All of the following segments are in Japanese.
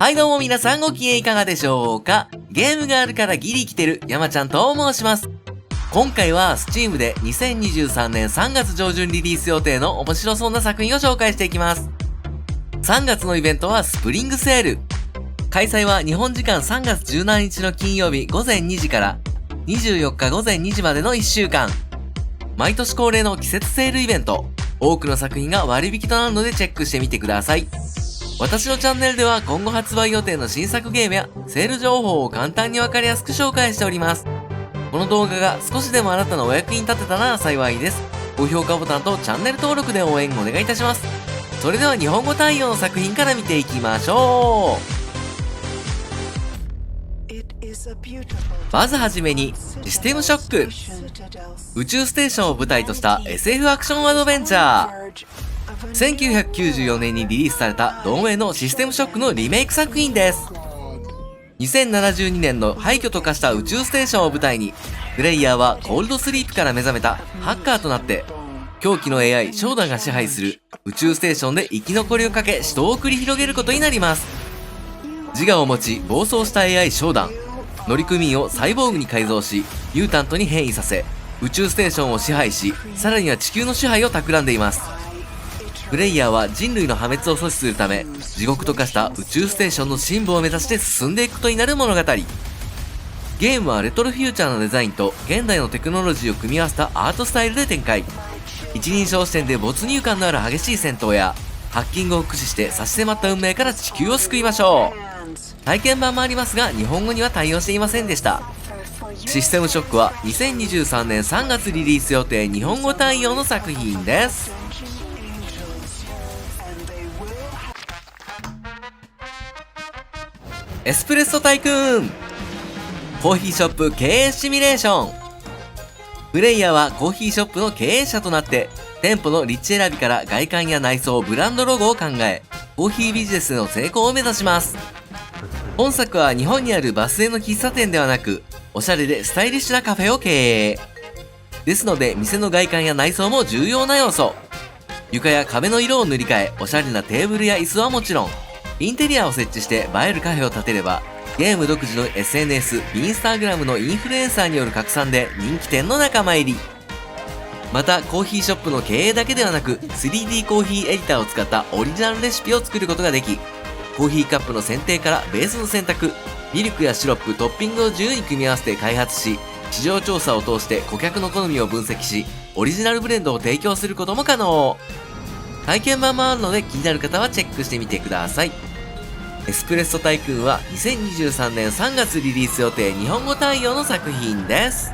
はいどうも皆さんご機嫌いかがでしょうか。ゲームがあるからギリ来てる山ちゃんと申します。今回は Steam で2023年3月上旬リリース予定の面白そうな作品を紹介していきます。3月のイベントはスプリングセール。開催は日本時間3月17日の金曜日午前2時から24日午前2時までの1週間。毎年恒例の季節セールイベント。多くの作品が割引となるのでチェックしてみてください。私のチャンネルでは今後発売予定の新作ゲームやセール情報を簡単にわかりやすく紹介しております。この動画が少しでもあなたのお役に立てたら幸いです。高評価ボタンとチャンネル登録で応援お願いいたします。それでは日本語対応の作品から見ていきましょう。まずはじめにシステムショック。宇宙ステーションを舞台とした SF アクションアドベンチャー。1994年にリリースされた同名のシステムショックのリメイク作品です。2072年の廃墟と化した宇宙ステーションを舞台に、プレイヤーはコールドスリープから目覚めたハッカーとなって、狂気の AI ショーダンが支配する宇宙ステーションで生き残りをかけ死闘を繰り広げることになります。自我を持ち暴走した AI ショーダン、乗組員をサイボーグに改造し、ミュータントに変異させ、宇宙ステーションを支配し、さらには地球の支配を企んでいます。プレイヤーは人類の破滅を阻止するため、地獄と化した宇宙ステーションの深部を目指して進んでいくことになる物語。ゲームはレトロフューチャーのデザインと現代のテクノロジーを組み合わせたアートスタイルで展開。一人称視点で没入感のある激しい戦闘や、ハッキングを駆使して差し迫った運命から地球を救いましょう。体験版もありますが、日本語には対応していませんでした。システムショックは2023年3月リリース予定日本語対応の作品です。エスプレッソタイクーン。コーヒーショップ経営シミュレーション。プレイヤーはコーヒーショップの経営者となって、店舗の立地選びから外観や内装、ブランドロゴを考え、コーヒービジネスの成功を目指します。本作は日本にあるバス停の喫茶店ではなく、おしゃれでスタイリッシュなカフェを経営。ですので、店の外観や内装も重要な要素。床や壁の色を塗り替え、おしゃれなテーブルや椅子はもちろん、インテリアを設置して映えるカフェを建てれば、ゲーム独自の SNS、インスタグラムのインフルエンサーによる拡散で人気店の仲間入り。また、コーヒーショップの経営だけではなく、3D コーヒーエディターを使ったオリジナルレシピを作ることができ、コーヒーカップの選定からベースの選択、ミルクやシロップ、トッピングを自由に組み合わせて開発し、市場調査を通して顧客の好みを分析し、オリジナルブレンドを提供することも可能。体験版もあるので気になる方はチェックしてみてください。エスプレッソタイクーンは2023年3月リリース予定日本語対応の作品です。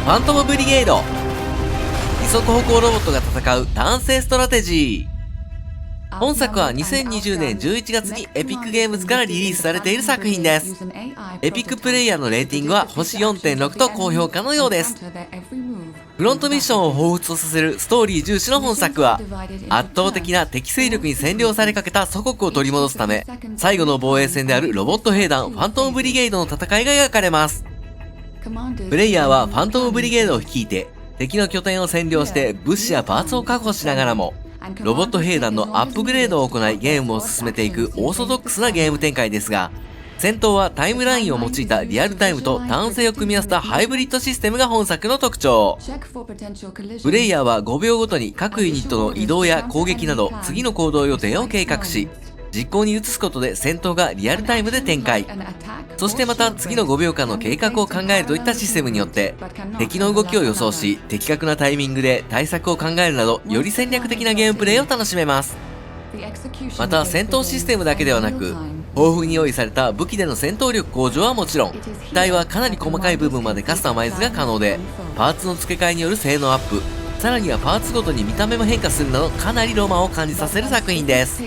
ファントムブリゲード。二足歩行ロボットが戦う単性ストラテジー。本作は2020年11月にエピックゲームズからリリースされている作品です。エピックプレイヤーのレーティングは星 4.6 と高評価のようです。フロントミッションを彷彿とさせるストーリー重視の本作は、圧倒的な敵勢力に占領されかけた祖国を取り戻すため、最後の防衛戦であるロボット兵団ファントムブリゲードの戦いが描かれます。プレイヤーはファントムブリゲードを率いて、敵の拠点を占領して物資やパーツを確保しながらも、ロボット兵団のアップグレードを行いゲームを進めていくオーソドックスなゲーム展開ですが、戦闘はタイムラインを用いたリアルタイムと単性を組み合わせたハイブリッドシステムが本作の特徴。プレイヤーは5秒ごとに各ユニットの移動や攻撃など次の行動予定を計画し、実行に移すことで戦闘がリアルタイムで展開。そしてまた次の5秒間の計画を考えるといったシステムによって、敵の動きを予想し、的確なタイミングで対策を考えるなど、より戦略的なゲームプレイを楽しめます。また戦闘システムだけではなく、豊富に用意された武器での戦闘力向上はもちろん、機体はかなり細かい部分までカスタマイズが可能で、パーツの付け替えによる性能アップ、さらにはパーツごとに見た目も変化するなどかなりロマンを感じさせる作品です。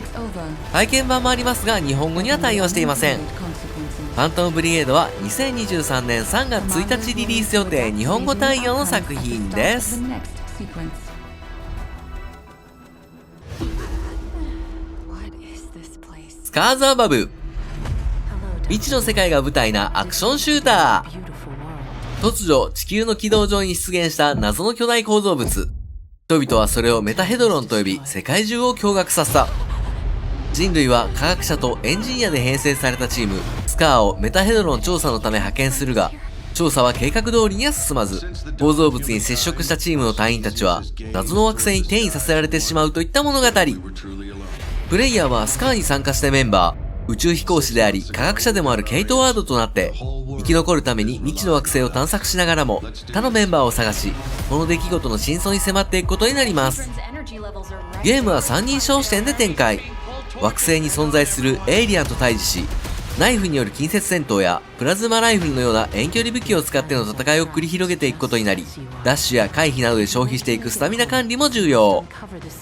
体験版もありますが日本語には対応していません。ファントムブリゲードは2023年3月1日リリース予定日本語対応の作品です。スカーズアバブ。未知の世界が舞台なアクションシューター。突如地球の軌道上に出現した謎の巨大構造物。人々はそれをメタヘドロンと呼び、世界中を驚愕させた。人類は科学者とエンジニアで編成されたチーム、スカーをメタヘドロン調査のため派遣するが、調査は計画通りには進まず、構造物に接触したチームの隊員たちは、謎の惑星に転移させられてしまうといった物語。プレイヤーはスカーに参加したメンバー、宇宙飛行士であり科学者でもあるケイト・ワードとなって、生き残るために未知の惑星を探索しながらも、他のメンバーを探し、この出来事の真相に迫っていくことになります。ゲームは三人称視点で展開。惑星に存在するエイリアンと対峙し、ナイフによる近接戦闘やプラズマライフルのような遠距離武器を使っての戦いを繰り広げていくことになり、ダッシュや回避などで消費していくスタミナ管理も重要。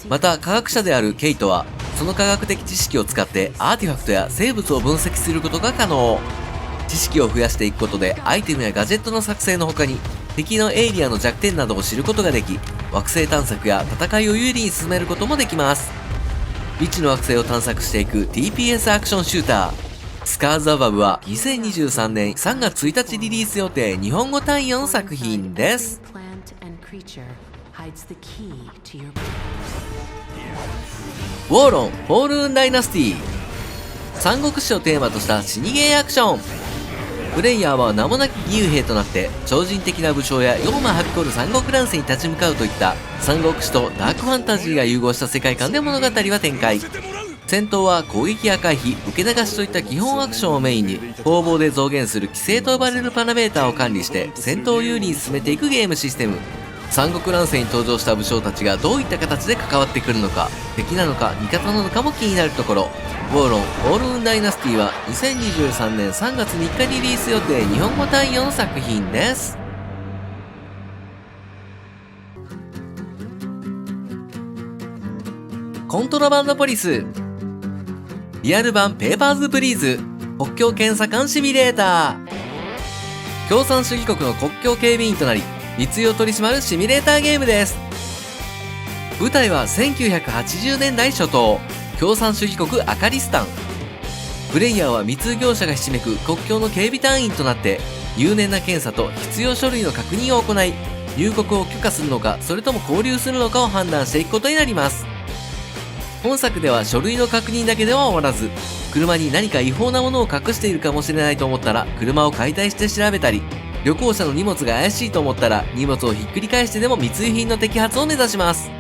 また科学者であるケイトは、その科学的知識を使ってアーティファクトや生物を分析することが可能。知識を増やしていくことでアイテムやガジェットの作成の他に、敵のエイリアンの弱点などを知ることができ、惑星探索や戦いを有利に進めることもできます。未知の惑星を探索していく TPS アクションシューター、スカーズ・アバブは2023年3月1日リリース予定日本語対応の作品です。ウォーロン・フォールーン・ダイナスティ。三国志をテーマとした死にゲーアクション。プレイヤーは名もなき義勇兵となって超人的な武将や妖魔はびこる三国乱世に立ち向かうといった三国志とダークファンタジーが融合した世界観で物語は展開。戦闘は攻撃や回避、受け流しといった基本アクションをメインに、攻防で増減する規制と呼ばれるパラメーターを管理して戦闘を有利に進めていくゲームシステム。三国乱世に登場した武将たちがどういった形で関わってくるのか、敵なのか味方なのかも気になるところ。ウォーロン・フォールーン・ダイナスティは2023年3月3日リリース予定日本語対応の作品です。コントラバンドポリス。リアル版ペーパーズプリーズ国境検査官シミュレーター。共産主義国の国境警備員となり密輸を取り締まるシミュレーターゲームです。舞台は1980年代初頭、共産主義国アカリスタン。プレイヤーは密輸業者がひしめく国境の警備隊員となって入念な検査と必要書類の確認を行い、入国を許可するのかそれとも勾留するのかを判断していくことになります。本作では書類の確認だけでは終わらず、車に何か違法なものを隠しているかもしれないと思ったら車を解体して調べたり、旅行者の荷物が怪しいと思ったら荷物をひっくり返してでも密輸品の摘発を目指します。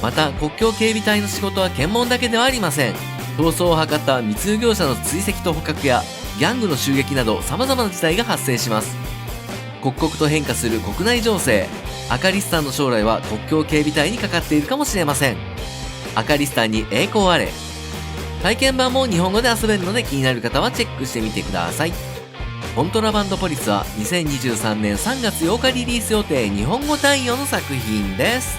また国境警備隊の仕事は検問だけではありません。逃走を図った密輸業者の追跡と捕獲やギャングの襲撃など様々な事態が発生します。刻々と変化する国内情勢、アカリスタンの将来は国境警備隊にかかっているかもしれません。アカリスタンに栄光あれ。体験版も日本語で遊べるので気になる方はチェックしてみてください。コントラバンドポリスは2023年3月8日リリース予定日本語対応の作品です。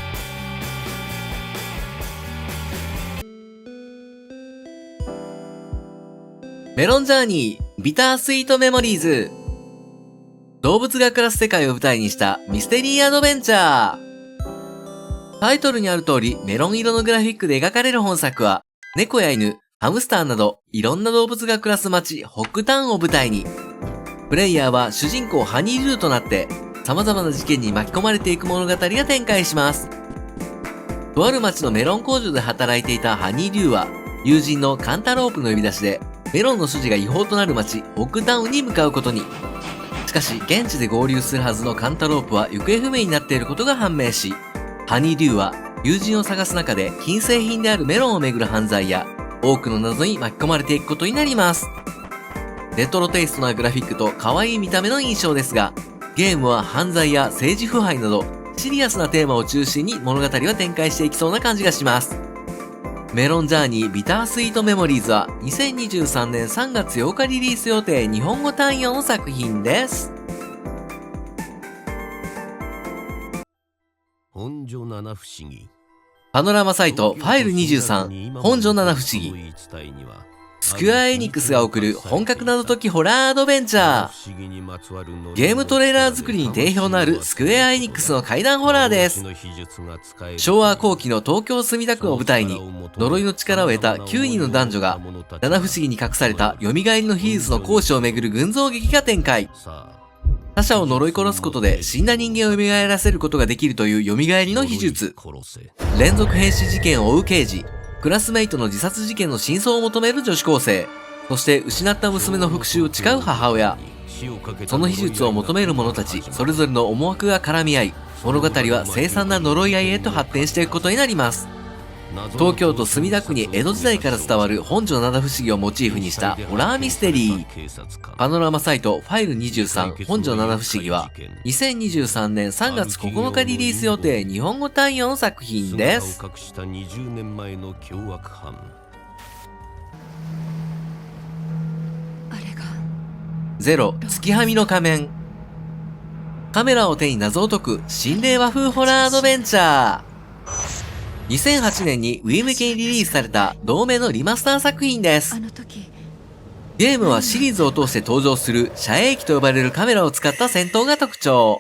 メロンジャーニービタースイートメモリーズ。動物が暮らす世界を舞台にしたミステリーアドベンチャー。タイトルにある通りメロン色のグラフィックで描かれる本作は、猫や犬、ハムスターなどいろんな動物が暮らす街ホックタウンを舞台に、プレイヤーは主人公ハニールーとなって様々な事件に巻き込まれていく物語が展開します。とある町のメロン工場で働いていたハニーリュウは、友人のカンタロープの呼び出しでメロンの所持が違法となる町ホックタウンに向かうことに。しかし現地で合流するはずのカンタロープは行方不明になっていることが判明し、ハニーリュウは友人を探す中で禁制品であるメロンをめぐる犯罪や多くの謎に巻き込まれていくことになります。レトロテイストなグラフィックと可愛い見た目の印象ですが、ゲームは犯罪や政治腐敗などシリアスなテーマを中心に物語は展開していきそうな感じがします。メロンジャーニービタースイートメモリーズは2023年3月8日リリース予定日本語対応の作品です。本所七不思議。パノラマサイトファイル23本所七不思議。スクエアエニックスが送る本格謎解きホラーアドベンチャー。ゲームトレーラー作りに定評のあるスクエアエニックスの怪談ホラーです。昭和後期の東京墨田区を舞台に、呪いの力を得た9人の男女が七不思議に隠された蘇りの秘術の講師をめぐる群像劇が展開。他者を呪い殺すことで死んだ人間を蘇らせることができるという蘇りの秘術。連続変死事件を追う刑事。クラスメイトの自殺事件の真相を求める女子高生。そして失った娘の復讐を誓う母親。その秘術を求める者たち、それぞれの思惑が絡み合い、物語は凄惨な呪い合いへと発展していくことになります。東京都墨田区に江戸時代から伝わる本所七不思議をモチーフにしたホラーミステリー。パノラマサイトファイル23本所七不思議は2023年3月9日リリース予定日本語対応の作品です。ゼロ月はみの仮面。カメラを手に謎を解く心霊和風ホラーアドベンチャー。2008年に Wii 向けにリリースされた同名のリマスター作品です。ゲームはシリーズを通して登場する遮影機と呼ばれるカメラを使った戦闘が特徴。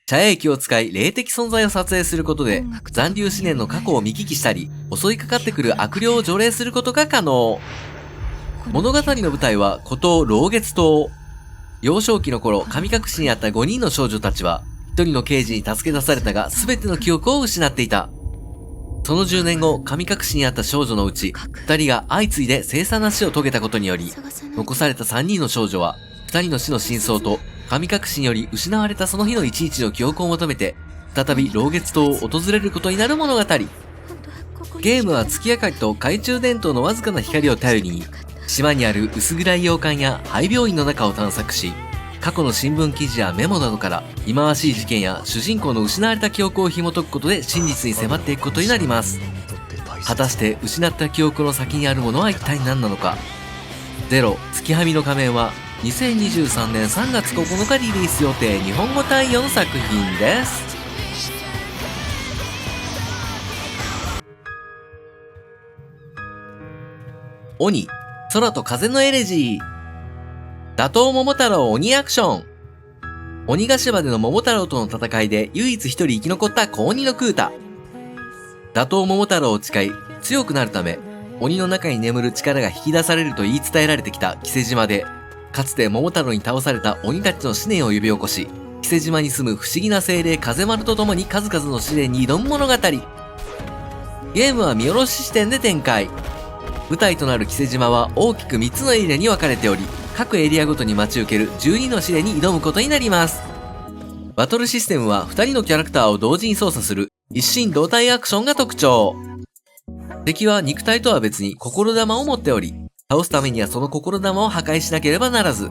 遮影機を使い霊的存在を撮影することで残留思念の過去を見聞きしたり襲いかかってくる悪霊を除霊することが可能。物語の舞台は孤島老月島。幼少期の頃神隠しにあった5人の少女たちは1人の刑事に助け出されたが全ての記憶を失っていた。その10年後、神隠しにあった少女のうち、2人が相次いで凄惨な死を遂げたことにより、残された3人の少女は、2人の死の真相と、神隠しにより失われたその日の一日の記憶を求めて、再び老月島を訪れることになる物語。ゲームは月明かりと懐中電灯のわずかな光を頼りに、島にある薄暗い洋館や廃病院の中を探索し、過去の新聞記事やメモなどから忌まわしい事件や主人公の失われた記憶を紐解くことで真実に迫っていくことになります。果たして失った記憶の先にあるものは一体何なのか。ゼロ月はみの仮面は2023年3月9日リリース予定日本語対応の作品です。鬼空と風のエレジー。打倒桃太郎鬼アクション。鬼ヶ島での桃太郎との戦いで唯一一人生き残った小鬼の空太。打倒桃太郎を誓い強くなるため鬼の中に眠る力が引き出されると言い伝えられてきた木瀬島で、かつて桃太郎に倒された鬼たちの思念を呼び起こし、木瀬島に住む不思議な精霊風丸と共に数々の試練に挑む物語。ゲームは見下ろし視点で展開。舞台となる木瀬島は大きく3つのエリアに分かれており、各エリアごとに待ち受ける12の試練に挑むことになります。バトルシステムは2人のキャラクターを同時に操作する一心同体アクションが特徴。敵は肉体とは別に心玉を持っており、倒すためにはその心玉を破壊しなければならず、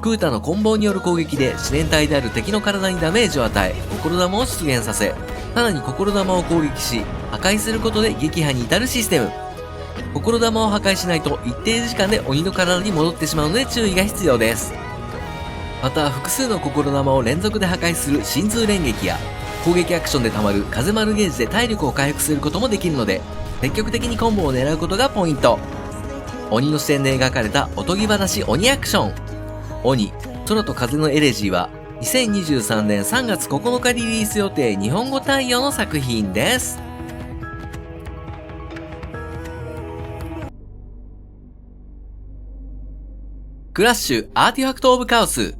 クータの棍棒による攻撃で思念体である敵の体にダメージを与え、心玉を出現させ、さらに心玉を攻撃し、破壊することで撃破に至るシステム。心玉を破壊しないと一定時間で鬼の体に戻ってしまうので注意が必要です。また複数の心玉を連続で破壊する心痛連撃や攻撃アクションで溜まる風丸ゲージで体力を回復することもできるので、積極的にコンボを狙うことがポイント。鬼の視点で描かれたおとぎ話鬼アクション。鬼空と風のエレジーは2023年3月9日リリース予定日本語対応の作品です。クラッシュアーティファクトオブカオス。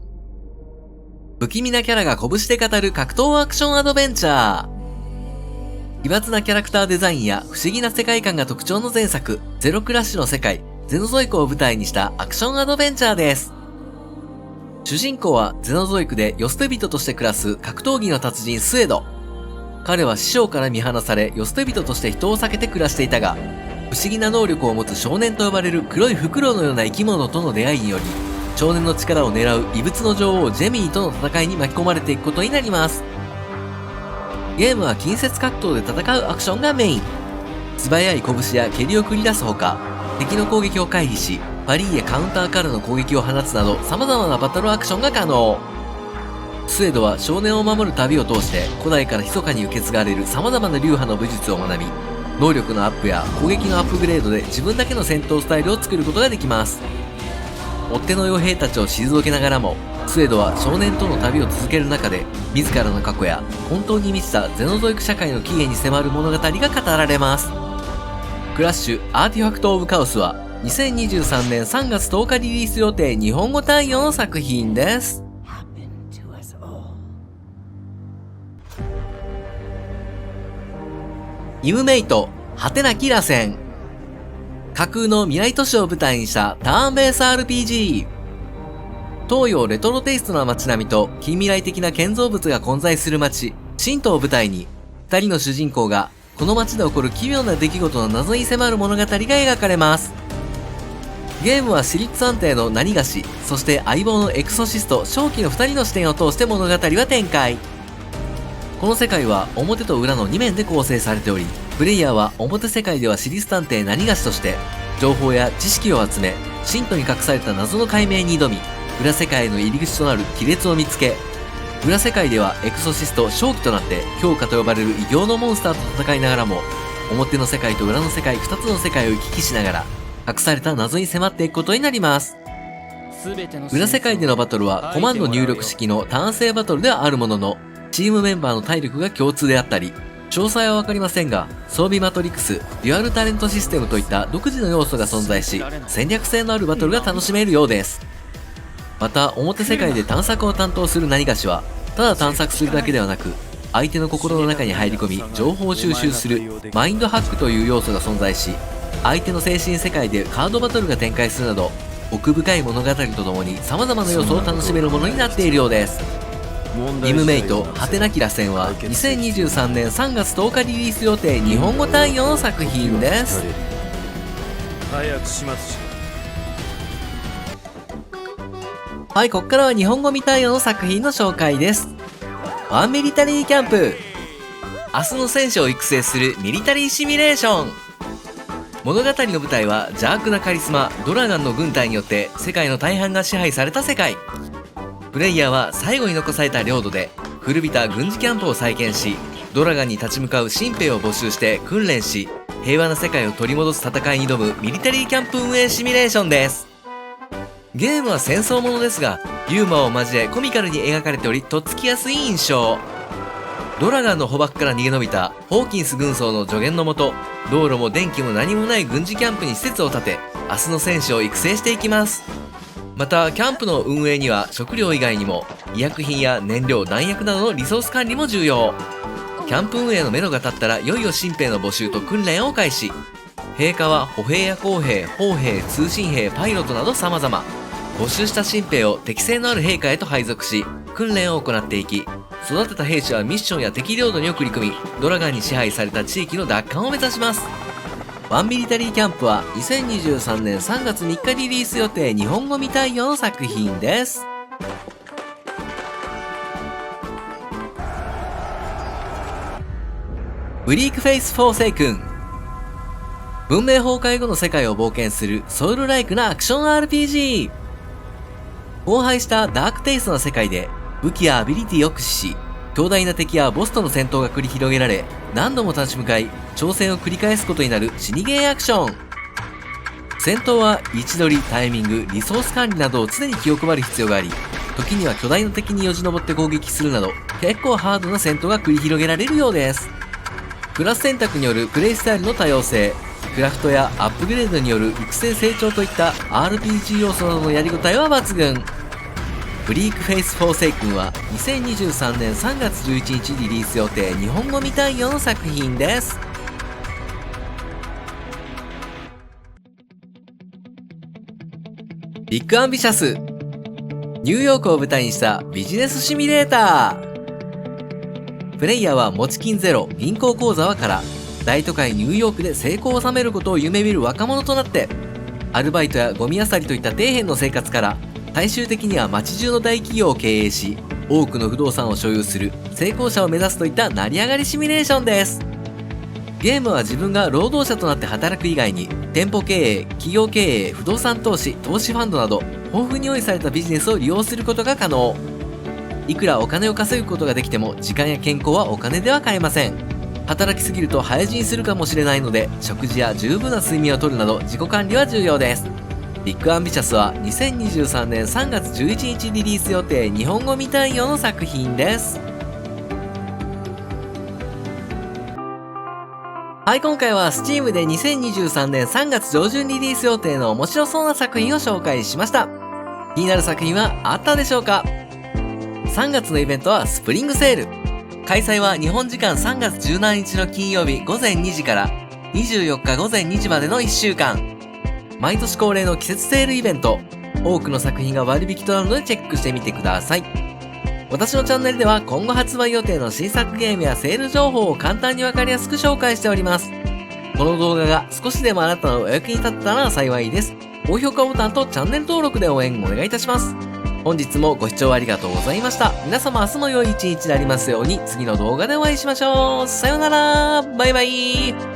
不気味なキャラが拳で語る格闘アクションアドベンチャー。奇抜なキャラクターデザインや不思議な世界観が特徴の前作、ゼロクラッシュの世界、ゼノゾイクを舞台にしたアクションアドベンチャーです。主人公はゼノゾイクで世捨て人として暮らす格闘技の達人スエド。彼は師匠から見放され世捨て人として人を避けて暮らしていたが、不思議な能力を持つ少年と呼ばれる黒いフクロウのような生き物との出会いにより、少年の力を狙う異物の女王ジェミーとの戦いに巻き込まれていくことになります。ゲームは近接格闘で戦うアクションがメイン。素早い拳や蹴りを繰り出すほか、敵の攻撃を回避し、パリーやカウンターからの攻撃を放つなど様々なバトルアクションが可能。スエドは少年を守る旅を通して古代から密かに受け継がれる様々な流派の武術を学び、能力のアップや攻撃のアップグレードで自分だけの戦闘スタイルを作ることができます。追っ手の傭兵たちを退けながらも、スエドは少年との旅を続ける中で、自らの過去や本当に満ちたゼノゾイク社会の起源に迫る物語が語られます。クラッシュアーティファクトオブカオスは2023年3月10日リリース予定日本語対応の作品です。イムメイト、果てなき螺旋。架空の未来都市を舞台にしたターンベース RPG。東洋レトロテイストな街並みと近未来的な建造物が混在する街、神都を舞台に、二人の主人公がこの街で起こる奇妙な出来事の謎に迫る物語が描かれます。ゲームは私立探偵の何がし、そして相棒のエクソシスト、正気の二人の視点を通して物語は展開。この世界は表と裏の2面で構成されており、プレイヤーは表世界では私立探偵何がしとして、情報や知識を集め、神都に隠された謎の解明に挑み、裏世界への入り口となる亀裂を見つけ、裏世界ではエクソシスト正気となって強化と呼ばれる異形のモンスターと戦いながらも、表の世界と裏の世界2つの世界を行き来しながら、隠された謎に迫っていくことになります。裏世界でのバトルはコマンド入力式の単性バトルではあるものの、チームメンバーの体力が共通であったり、詳細はわかりませんが、装備マトリックス、デュアルタレントシステムといった独自の要素が存在し、戦略性のあるバトルが楽しめるようです。また、表世界で探索を担当する何がしは、ただ探索するだけではなく、相手の心の中に入り込み、情報を収集する、マインドハックという要素が存在し、相手の精神世界でカードバトルが展開するなど、奥深い物語とともに様々な要素を楽しめるものになっているようです。イムメイト、果てなき螺旋は、2023年3月10日リリース予定日本語対応の作品です。早く始末しはい、ここからは日本語未対応の作品の紹介です。ワンミリタリーキャンプ。明日の戦士を育成するミリタリーシミュレーション。物語の舞台は邪悪なカリスマ、ドラガンの軍隊によって世界の大半が支配された世界。プレイヤーは最後に残された領土で古びた軍事キャンプを再建し、ドラガンに立ち向かう新兵を募集して訓練し、平和な世界を取り戻す戦いに挑むミリタリーキャンプ運営シミュレーションです。ゲームは戦争ものですが、ユーモアを交えコミカルに描かれており、とっつきやすい印象。ドラガンの捕獲から逃げ延びたホーキンス軍曹の助言のもと、道路も電気も何もない軍事キャンプに施設を建て、明日の戦士を育成していきます。また、キャンプの運営には食料以外にも、医薬品や燃料、弾薬などのリソース管理も重要。キャンプ運営の目処が立ったら、いよいよ新兵の募集と訓練を開始。兵科は歩兵や工兵、砲兵、通信兵、パイロットなど様々。募集した新兵を適性のある兵科へと配属し、訓練を行っていき、育てた兵士はミッションや敵領土に送り込み、ドラガンに支配された地域の奪還を目指します。ワンミリタリーキャンプは2023年3月3日リリース予定日本語未対応の作品です。ブリークフェイス・フォーセイ君。文明崩壊後の世界を冒険するソウルライクなアクション RPG。荒廃したダークテイストな世界で武器やアビリティを駆使し、強大な敵やボスとの戦闘が繰り広げられ、何度も立ち向かい、挑戦を繰り返すことになる死にゲーアクション。戦闘は位置取り、タイミング、リソース管理などを常に気を配る必要があり、時には巨大な敵によじ登って攻撃するなど、結構ハードな戦闘が繰り広げられるようです。クラス選択によるプレイスタイルの多様性、クラフトやアップグレードによる育成成長といった RPG 要素などのやりごたえは抜群。ブリークフェイス・フォーセイ君は2023年3月11日リリース予定日本語未対応の作品です。ビッグアンビシャス。ニューヨークを舞台にしたビジネスシミュレーター。プレイヤーは持ち金ゼロ、銀行口座はから、大都会ニューヨークで成功を収めることを夢見る若者となって、アルバイトやゴミ漁りといった底辺の生活から、最終的には街中の大企業を経営し、多くの不動産を所有する成功者を目指すといった成り上がりシミュレーションです。ゲームは自分が労働者となって働く以外に、店舗経営、企業経営、不動産投資、投資ファンドなど、豊富に用意されたビジネスを利用することが可能。いくらお金を稼ぐことができても、時間や健康はお金では買えません。働きすぎると早死にするかもしれないので、食事や十分な睡眠をとるなど自己管理は重要です。ビッグアンビシャスは2023年3月11日リリース予定日本語未対応の作品です。はい、今回は Steam で2023年3月上旬リリース予定の面白そうな作品を紹介しました。気になる作品はあったでしょうか？ 3 月のイベントはスプリングセール。開催は日本時間3月17日の金曜日午前2時から24日午前2時までの1週間。毎年恒例の季節セールイベント。多くの作品が割引となるのでチェックしてみてください。私のチャンネルでは今後発売予定の新作ゲームやセール情報を簡単にわかりやすく紹介しております。この動画が少しでもあなたのお役に立ったら幸いです。高評価ボタンとチャンネル登録で応援お願いいたします。本日もご視聴ありがとうございました。皆様明日も良い一日になりますように、次の動画でお会いしましょう。さようなら。バイバイ。